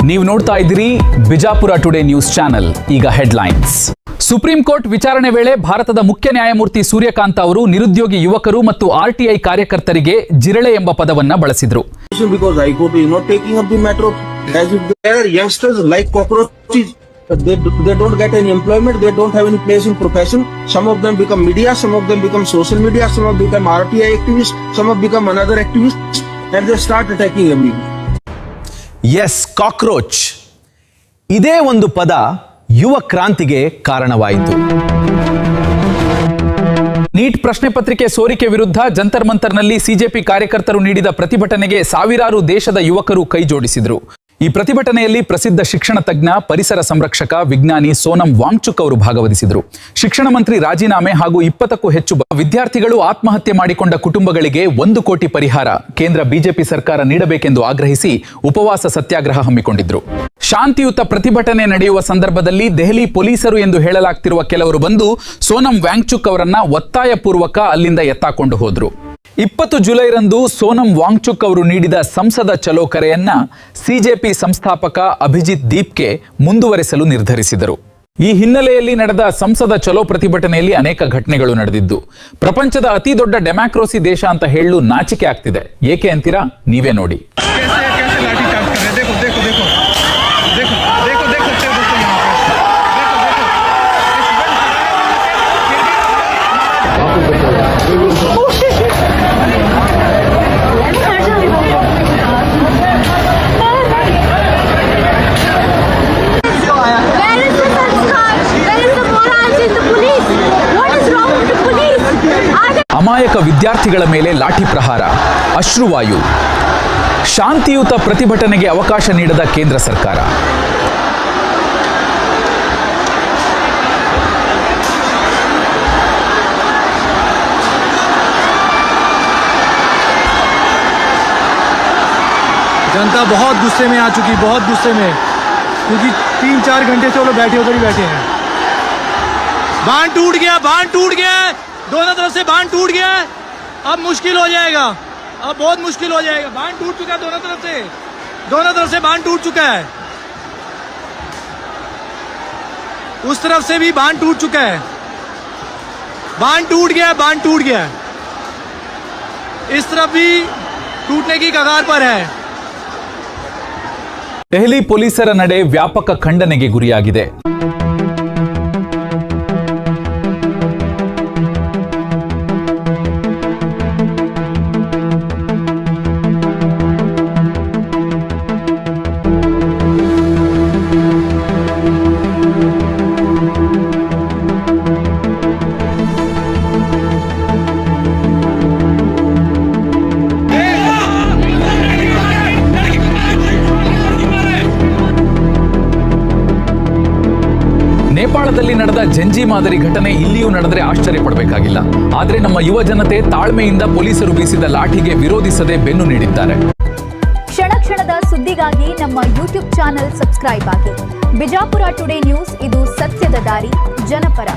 ನೀವು ನೋಡ್ತಾ ಇದ್ದೀರಿ ಬಿಜಾಪುರ ಟುಡೇ ನ್ಯೂಸ್ ಚಾನೆಲ್. ಈಗ ಹೆಡ್ಲೈನ್ಸ್. ಸುಪ್ರೀಂ ಕೋರ್ಟ್ ವಿಚಾರಣೆ ವೇಳೆ ಭಾರತದ ಮುಖ್ಯ ನ್ಯಾಯಮೂರ್ತಿ ಸೂರ್ಯಕಾಂತ್ ಅವರು ನಿರುದ್ಯೋಗಿ ಯುವಕರು ಮತ್ತು ಆರ್ಟಿಐ ಕಾರ್ಯಕರ್ತರಿಗೆ ಜಿರಳೆ ಎಂಬ ಪದವನ್ನ ಬಳಸಿದ್ರು. They don't get any employment, they don't have any place in profession. Some of them become media, some of them become social media, some of them become RTI activists, some of them become another activists, and they start attacking everyone. Yes, cockroach. ಇದೇ ಒಂದು ಪದ ಯುವ ಕ್ರಾಂತಿಗೆ ಕಾರಣವಾಯಿತು. Neat ಪ್ರಶ್ನೆ ಪತ್ರಿಕೆ ಸೋರಿಕೆ ವಿರುದ್ಧ ಜಂತರ್ ಮಂತರ್ನಲ್ಲಿ ಸಿಜೆಪಿ ಕಾರ್ಯಕರ್ತರು ನೀಡಿದ ಪ್ರತಿಭಟನೆಗೆ ಸಾವಿರಾರು ದೇಶದ ಯುವಕರು ಕೈ ಜೋಡಿಸಿದರು. ಈ ಪ್ರತಿಭಟನೆಯಲ್ಲಿ ಪ್ರಸಿದ್ಧ ಶಿಕ್ಷಣ ತಜ್ಞ, ಪರಿಸರ ಸಂರಕ್ಷಕ, ವಿಜ್ಞಾನಿ ಸೋನಂ ವಾಂಗ್ಚುಕ್ ಅವರು ಭಾಗವಹಿಸಿದರು. ಶಿಕ್ಷಣ ಮಂತ್ರಿ ರಾಜೀನಾಮೆ ಹಾಗೂ 20ಕ್ಕೂ ಹೆಚ್ಚು ವಿದ್ಯಾರ್ಥಿಗಳು ಆತ್ಮಹತ್ಯೆ ಮಾಡಿಕೊಂಡ ಕುಟುಂಬಗಳಿಗೆ 1 ಕೋಟಿ ಪರಿಹಾರ ಕೇಂದ್ರ ಬಿಜೆಪಿ ಸರ್ಕಾರ ನೀಡಬೇಕೆಂದು ಆಗ್ರಹಿಸಿ ಉಪವಾಸ ಸತ್ಯಾಗ್ರಹ ಹಮ್ಮಿಕೊಂಡಿದ್ರು. ಶಾಂತಿಯುತ ಪ್ರತಿಭಟನೆ ನಡೆಯುವ ಸಂದರ್ಭದಲ್ಲಿ ದೆಹಲಿ ಪೊಲೀಸರು ಎಂದು ಹೇಳಲಾಗ್ತಿರುವ ಕೆಲವರು ಬಂದು ಸೋನಂ ವಾಂಗ್ಚುಕ್ ಅವರನ್ನ ಒತ್ತಾಯಪೂರ್ವಕ ಅಲ್ಲಿಂದ ಎತ್ತಾಕೊಂಡು ಹೋದ್ರು. 20 ಜುಲೈರಂದು ಸೋನಂ ವಾಂಗ್ಚುಕ್ ಅವರು ನೀಡಿದ ಸಂಸದ ಚಲೋ ಕರೆಯನ್ನ ಸಿಜೆಪಿ ಸಂಸ್ಥಾಪಕ ಅಭಿಜಿತ್ ದೀಪ್ಗೆ ಮುಂದುವರೆಸಲು ನಿರ್ಧರಿಸಿದರು. ಈ ಹಿನ್ನೆಲೆಯಲ್ಲಿ ನಡೆದ ಸಂಸದ ಚಲೋ ಪ್ರತಿಭಟನೆಯಲ್ಲಿ ಅನೇಕ ಘಟನೆಗಳು ನಡೆದಿದ್ದು ಪ್ರಪಂಚದ ಅತಿ ದೊಡ್ಡ ಡೆಮಾಕ್ರಸಿ ದೇಶ ಅಂತ ಹೇಳಲು ನಾಚಿಕೆ ಆಗ್ತಿದೆ. ಏಕೆ ಅಂತೀರಾ? ನೀವೇ ನೋಡಿ. ಅಮಾಯಕ ವಿದ್ಯಾರ್ಥಿಗಳ ಮೇಲೆ ಲಾಠಿ ಪ್ರಹಾರ, ಅಶ್ರುವಾಯು. ಶಾಂತಿಯುತ ಪ್ರತಿಭಟನೆಗೆ ಅವಕಾಶ ನೀಡದ ಕೇಂದ್ರ ಸರ್ಕಾರ. जनता बहुत गुस्से में आ चुकी, बहुत गुस्से में, क्योंकि 3-4 घंटे से वो लोग बैठे उधर ही बैठे हैं. बांध टूट गया, बांध टूट गया, दोनों तरफ से बांध टूट गया. अब मुश्किल हो जाएगा, अब बहुत मुश्किल हो जाएगा. बांध टूट चुका है दोनों तरफ से बांध टूट चुका है. उस तरफ से भी बांध टूट चुका है. बांध टूट गया, बांध टूट गया. इस तरफ भी टूटने की कगार पर है. ದೆಹಲಿ ಪೊಲೀಸರ ನಡೆ ವ್ಯಾಪಕ ಖಂಡನೆಗೆ ಗುರಿಯಾಗಿದೆ. ನೇಪಾಳದಲ್ಲಿ ನಡೆದ ಜಂಜಿ ಮಾದರಿ ಘಟನೆ ಇಲ್ಲಿಯೂ ನಡೆದರೆ ಆಶ್ಚರ್ಯ ಪಡಬೇಕಾಗಿಲ್ಲ. ಆದರೆ ನಮ್ಮ ಯುವ ಜನತೆ ತಾಳ್ಮೆಯಿಂದ ಪೊಲೀಸರು ಬೀಸಿದ ಲಾಠಿಗೆ ವಿರೋಧಿಸದೆ ಬೆನ್ನು ನೀಡಿದ್ದಾರೆ. ಕ್ಷಣ ಕ್ಷಣದ ಸುದ್ದಿಗಾಗಿ ನಮ್ಮ ಯೂಟ್ಯೂಬ್ ಚಾನೆಲ್ ಸಬ್ಸ್ಕ್ರೈಬ್ ಆಗಿ. ಬಿಜಾಪುರ ಟುಡೇ ನ್ಯೂಸ್, ಇದು ಸತ್ಯದ ದಾರಿ, ಜನಪರ.